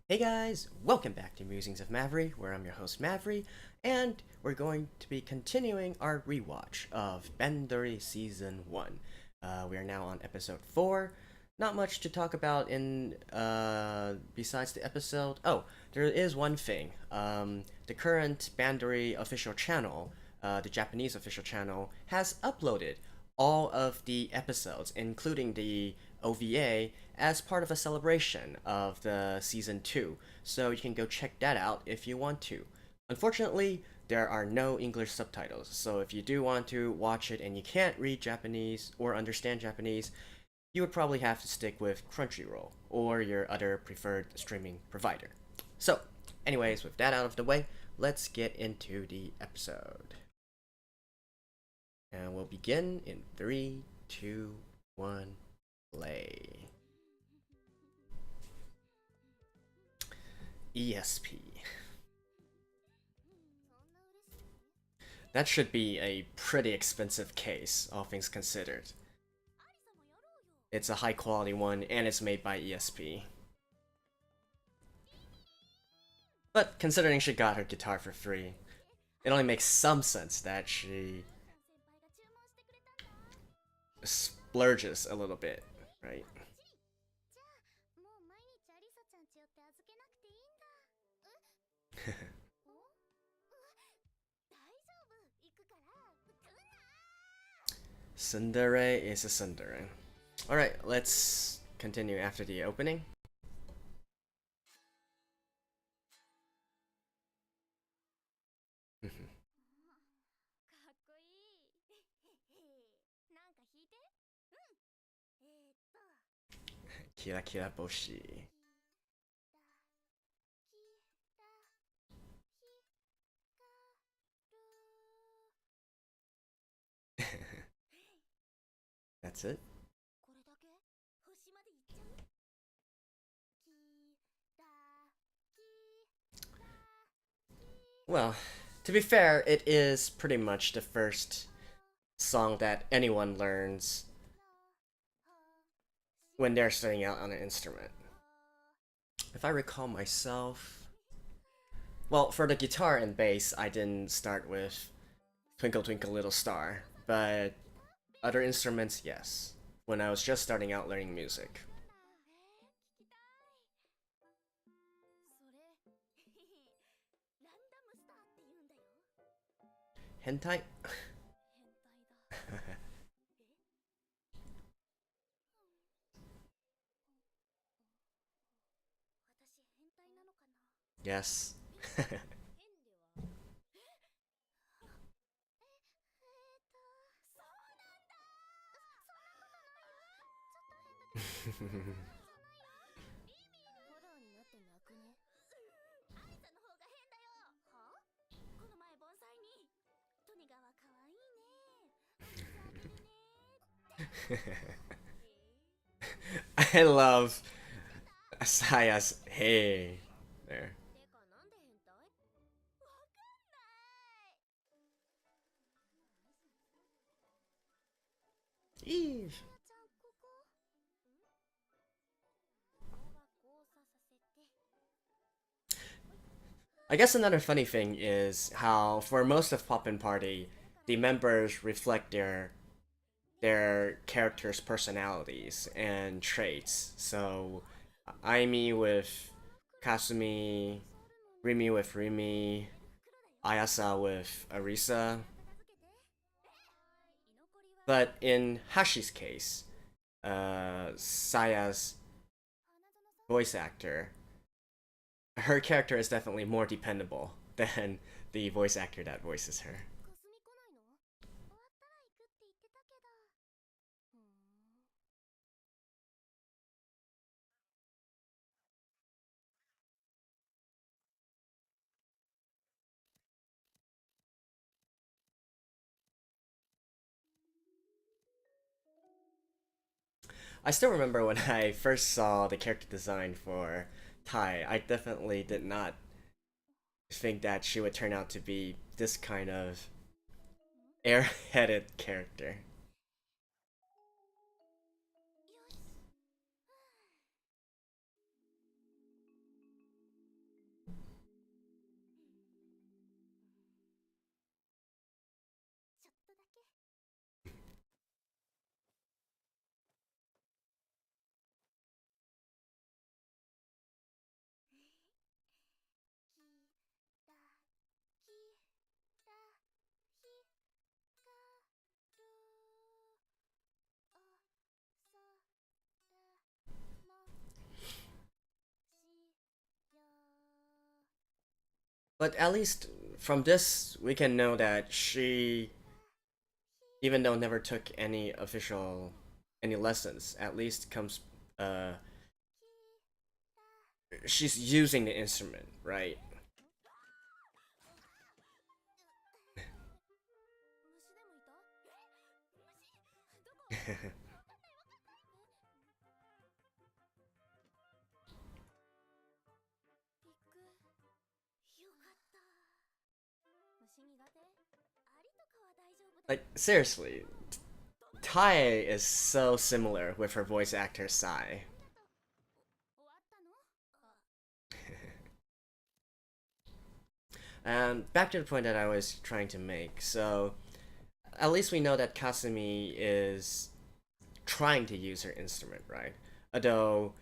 Hey guys, welcome back to Musings of Mavri, where I'm your host Mavri, and we're going to be continuing our rewatch of Bandori Season 1. We are now on episode 4. Not much to talk about in besides the episode. Oh, there is one thing. The current Bandori official channel, the Japanese official channel, has uploaded all of the episodes, including the OVA, as part of a celebration of the season 2, so you can go check that out if you want to. Unfortunately, there are no English subtitles, so if you do want to watch it and you can't read Japanese or understand Japanese, you would probably have to stick with Crunchyroll or your other preferred streaming provider. So, anyways, with that out of the way, let's get into the episode. And we'll begin in 3, 2, 1, play. ESP. That should be a pretty expensive case, all things considered. It's a high quality one, and it's made by ESP. But considering she got her guitar for free, it only makes some sense that she splurges a little bit, right? Tsundere is a tsundere. Alright, let's continue after the opening. Kira Kira Boshi. That's it? Well, to be fair, it is pretty much the first song that anyone learns when they're starting out on an instrument. If I recall myself... Well, for the guitar and bass, I didn't start with Twinkle Twinkle Little Star, but other instruments, yes, when I was just starting out learning music. Hentai? Yes. I love Saya's hey there. Eve. I guess another funny thing is how for most of Poppin' Party, the members reflect their characters' personalities and traits. So, Aimi with Kasumi, Rimi with Rimi, Ayasa with Arisa. But in Hashi's case, Saya's voice actor, her character is definitely more dependable than the voice actor that voices her. I still remember when I first saw the character design for Tai, I definitely did not think that she would turn out to be this kind of airheaded character. But at least from this, we can know that she, even though never took any lessons, at least comes, she's using the instrument, right? Like, seriously, Tai is so similar with her voice actor Sai. And back to the point that I was trying to make. So, at least we know that Kasumi is trying to use her instrument, right? Although,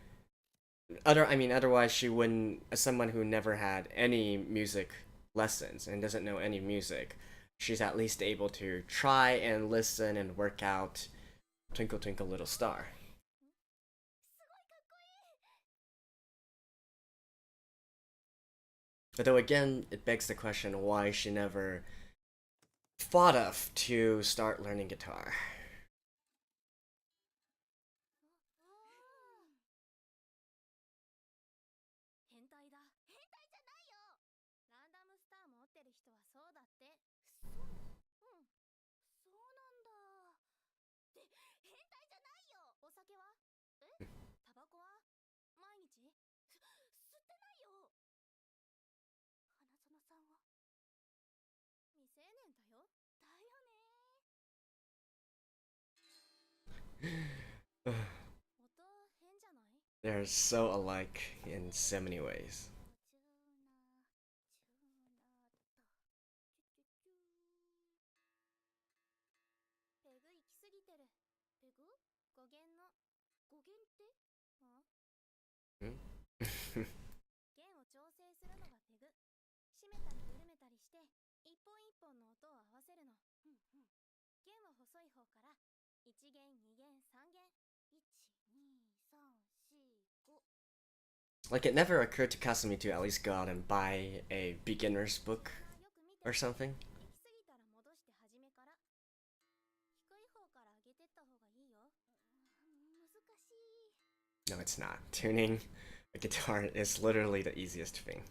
otherwise she wouldn't. As someone who never had any music lessons and doesn't know any music, she's at least able to try and listen and work out "Twinkle Twinkle Little Star." Although again, it begs the question why she never thought of to start learning guitar. They're so alike in so many ways. Hmm? 1 Like, it never occurred to Kasumi to at least go out and buy a beginner's book or something. No, it's not. Tuning a guitar is literally the easiest thing.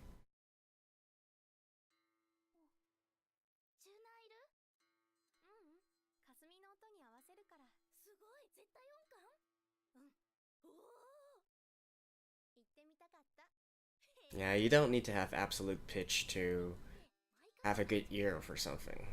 Yeah, you don't need to have absolute pitch to have a good ear for something.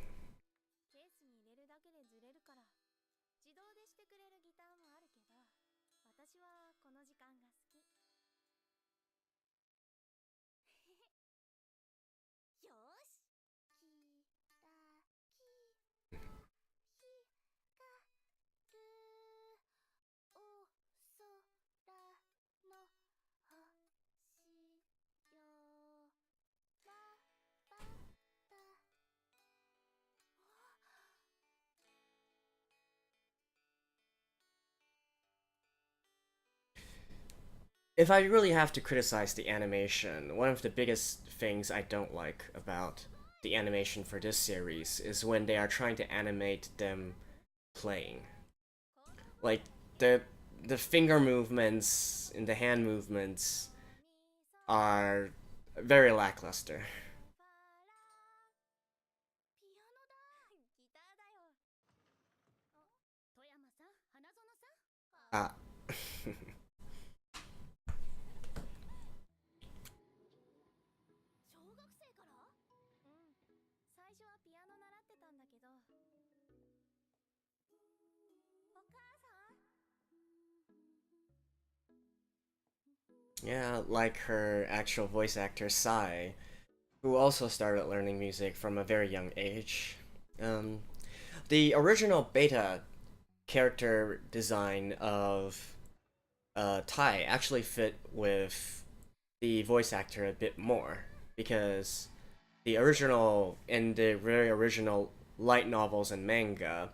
If I really have to criticize the animation, one of the biggest things I don't like about the animation for this series is when they are trying to animate them playing. Like, the finger movements and the hand movements are very lackluster. Ah. Yeah, like her actual voice actor Sai, who also started learning music from a very young age. Um, the original beta character design of Tai actually fit with the voice actor a bit more because in the very original light novels and manga,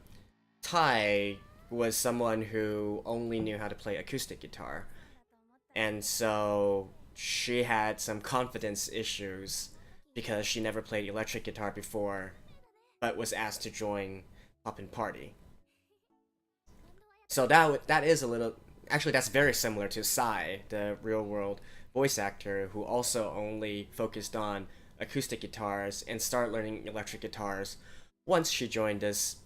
Tai was someone who only knew how to play acoustic guitar, and so she had some confidence issues because she never played electric guitar before, but was asked to join Poppin' Party. So that is a little, actually that's very similar to Sai, the real world voice actor who also only focused on acoustic guitars and started learning electric guitars once she joined this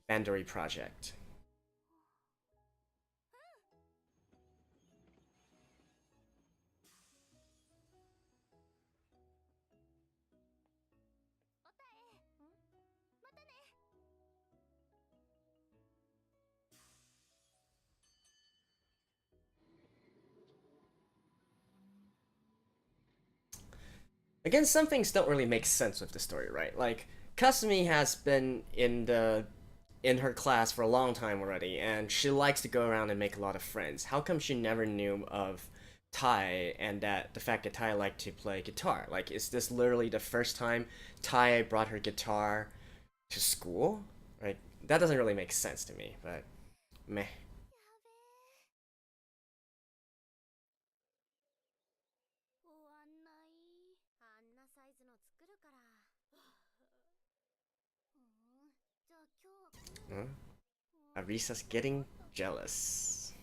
Bandori project. Again, some things don't really make sense with the story, right? Like, Kasumi has been in her class for a long time already, and she likes to go around and make a lot of friends. How come she never knew of Tai and that the fact that Tai liked to play guitar? Like, is this literally the first time Tai brought her guitar to school? Like, that doesn't really make sense to me, but meh. うん Arisa's getting jealous.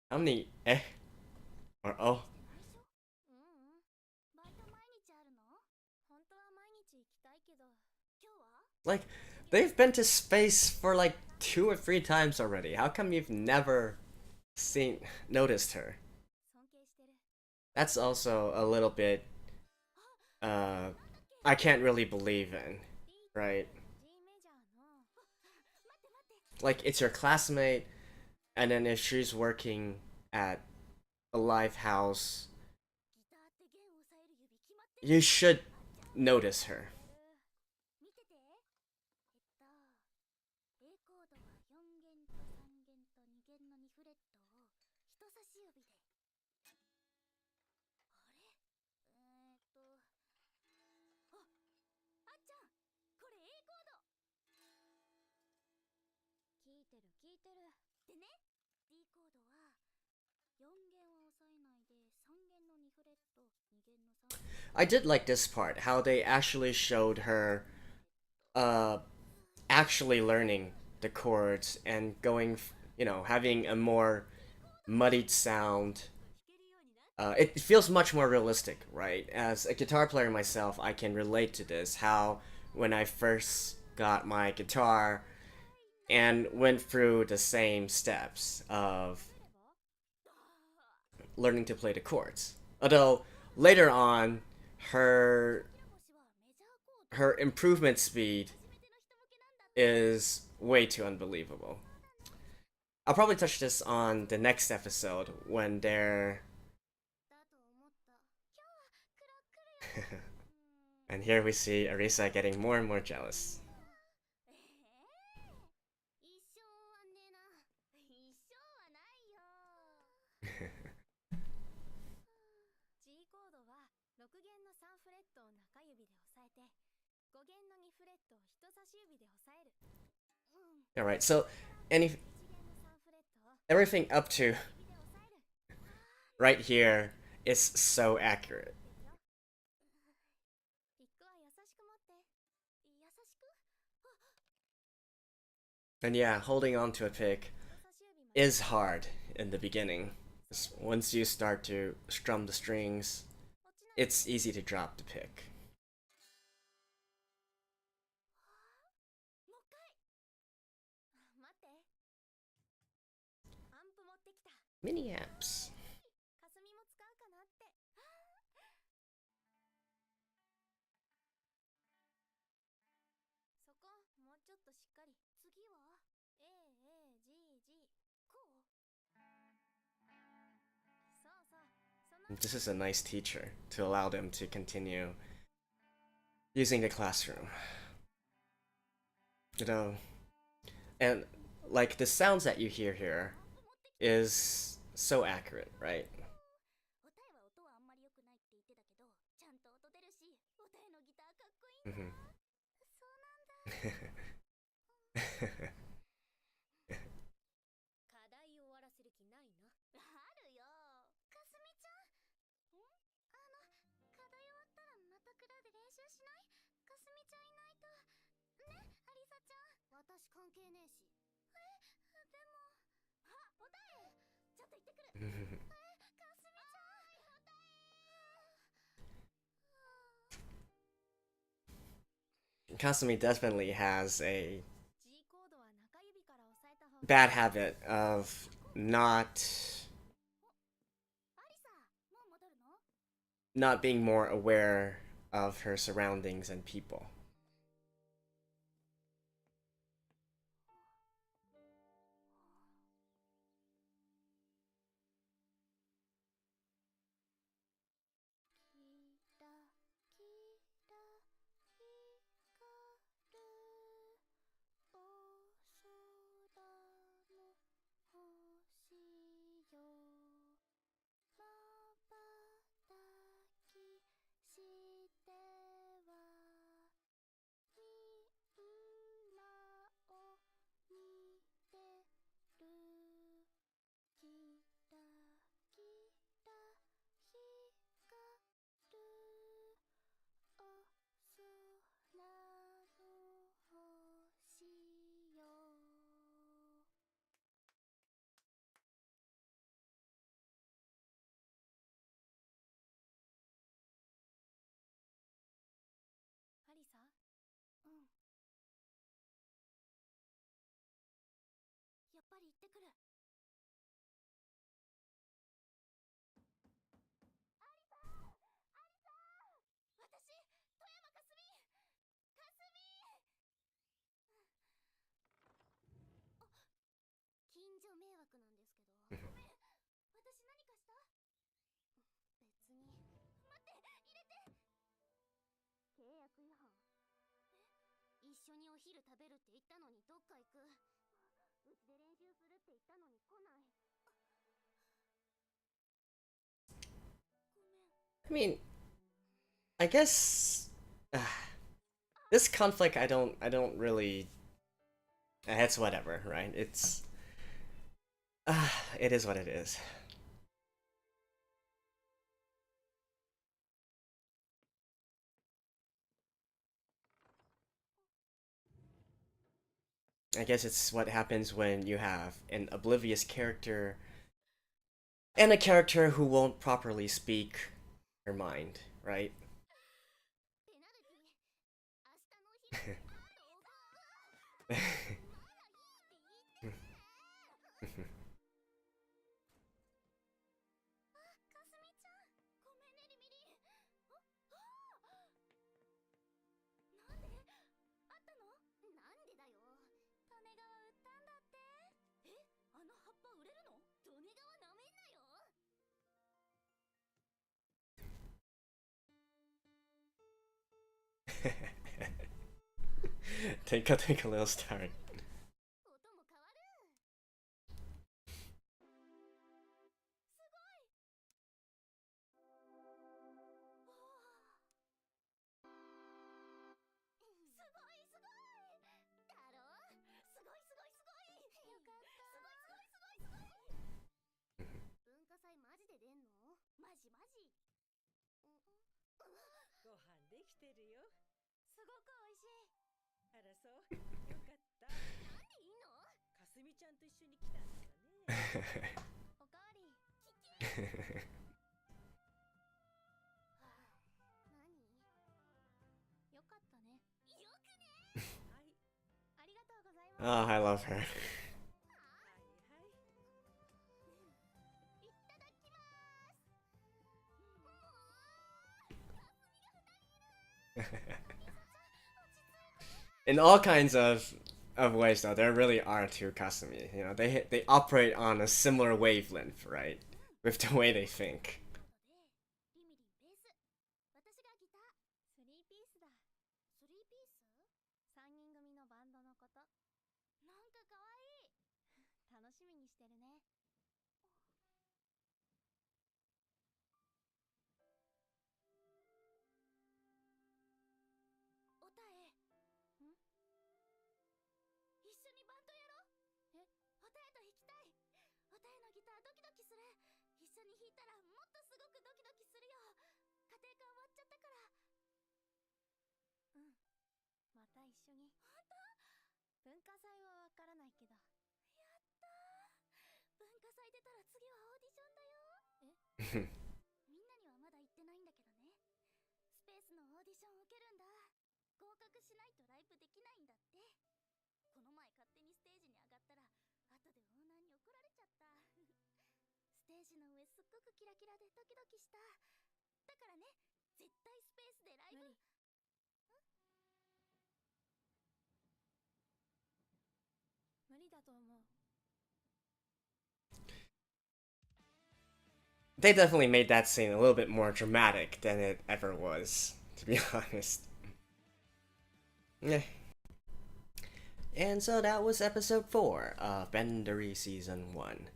how many eh or oh? Like, they've been to space for like 2 or 3 times already. How come you've never seen noticed her? That's also a little bit uh I can't really believe in, right? Like, it's your classmate, and then if she's working at a live house, you should notice her. I did like this part, how they actually showed her uh actually learning the chords and going, having a more muddied sound. It feels much more realistic, right? As a guitar player myself, I can relate to this. How when I first got my guitar and went through the same steps of learning to play the chords. Although later on, her her improvement speed is way too unbelievable. I'll probably touch this on the next episode when they're. And here we see Arisa getting more and more jealous. Alright, so any everything up to right here is so accurate. And yeah, holding on to a pick is hard in the beginning. Once you start to strum the strings, it's easy to drop the pick. Mini amps. This is a nice teacher to allow them to continue using the classroom. You know, and like the sounds that you hear here is so accurate, right? Mhm. kasumi definitely has a bad habit of not being more aware of her surroundings and people. I mean, I guess this conflict I don't really it's whatever, right? It is what it is. I guess it's what happens when you have an oblivious character and a character who won't properly speak her mind, right? take a little start. Oh, I love her. In all kinds of ways, though, there really are two Kasumi. You know, they operate on a similar wavelength, right? With the way they think. バンドのこと。なんかかわいい。楽しみにしてるね。おたえ、一緒にバンドやろう。おたえと弾きたい。おたえのギタードキドキする。一緒に弾いたらもっとすごくドキドキするよ。家庭科終わっちゃったから。また一緒に。本当？文化祭はわからないけど。やったー。文化祭出たら次はオーディションだよ。みんなにはまだ言ってないんだけどね。スペースのオーディション受けるんだ。合格しないとライブできないんだって。この前勝手にステージに上がったら後でオーナーに怒られちゃった。ステージの上すっごくキラキラでドキドキした。だからね、絶対スペースでライブ。無理だと思う。They definitely made that scene a little bit more dramatic than it ever was, to be honest. Yeah. And so that was episode 4 of Bandori Season 1.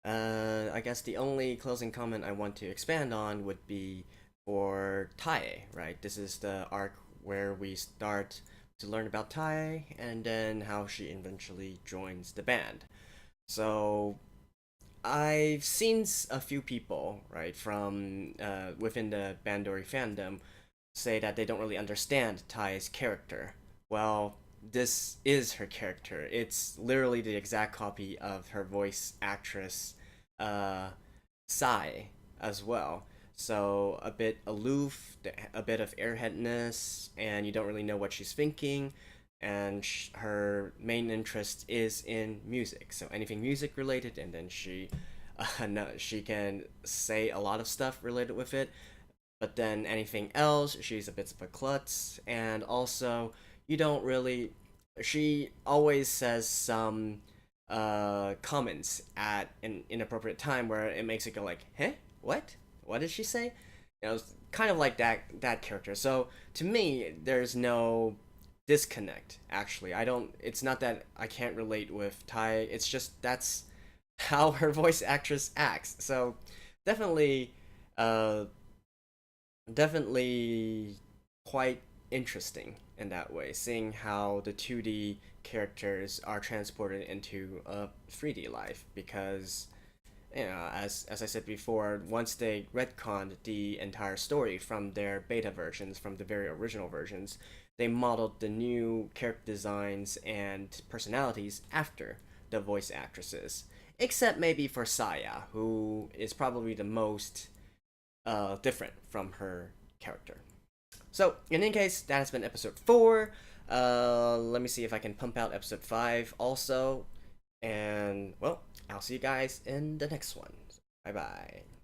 I guess the only closing comment I want to expand on would be for Tae, right? This is the arc where we start to learn about Tae and then how she eventually joins the band. So I've seen a few people, right, from within the Bandori fandom say that they don't really understand Tae's character. Well, this is her character. It's literally the exact copy of her voice actress, Sai, as well. So a bit aloof, a bit of airheadness, and you don't really know what she's thinking. And her main interest is in music, so anything music related, and then she can say a lot of stuff related with it. But then anything else, she's a bit of a klutz, and also you don't really. She always says some comments at an inappropriate time where it makes it go like, "Huh? What? What did she say?" You know, it's kind of like that character. So to me, there's no disconnect. Actually, I don't. It's not that I can't relate with Tai. It's just that's how her voice actress acts. So definitely, uh, definitely quite interesting in that way, seeing how the 2D characters are transported into a 3D life. Because, you know, as I said before, once they retconned the entire story from their beta versions, from the very original versions, they modeled the new character designs and personalities after the voice actresses. Except maybe for Saya, who is probably the most different from her character. So, in any case, that has been episode 4. Let me see if I can pump out episode 5 also. And, well, I'll see you guys in the next one. Bye bye.